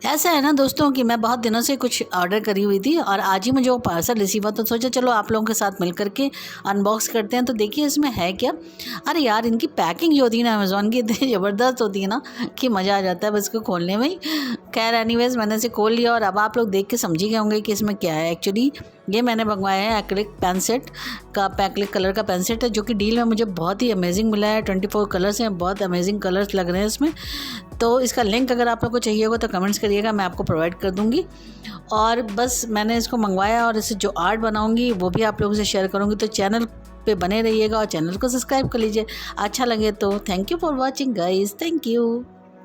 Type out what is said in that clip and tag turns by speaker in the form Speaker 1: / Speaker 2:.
Speaker 1: ऐसा है ना दोस्तों कि मैं बहुत दिनों से कुछ ऑर्डर करी हुई थी और आज ही मुझे वो पार्सल रिसीव हुआ, तो सोचा चलो आप लोगों के साथ मिल करके अनबॉक्स करते हैं। तो देखिए इसमें है क्या। अरे यार, इनकी पैकिंग जो होती है ना अमेज़ॉन की, इतनी ज़बरदस्त होती है ना कि मज़ा आ जाता है बस इसको खोलने में ही। खैर एनीवेज़, मैंने इसे खोल लिया और अब आप लोग देख के समझ ही गए होंगे कि इसमें क्या है। एक्चुअली ये मैंने मंगवाया है एक्रिलिक पेन सेट का, एक्रिलिक कलर का पेन सेट है, जो कि डील में मुझे बहुत ही अमेजिंग मिला है। 24 कलर्स हैं, बहुत अमेजिंग कलर्स लग रहे हैं इसमें। तो इसका लिंक अगर आप लोग को चाहिए होगा तो कमेंट्स करिएगा, मैं आपको प्रोवाइड कर दूँगी। और बस मैंने इसको मंगवाया और इसे जो आर्ट बनाऊँगी वो भी आप लोगों से शेयर करूँगी। तो चैनल पे बने रहिएगा और चैनल को सब्सक्राइब कर लीजिए। अच्छा लगे तो thank you for watching guys, thank you.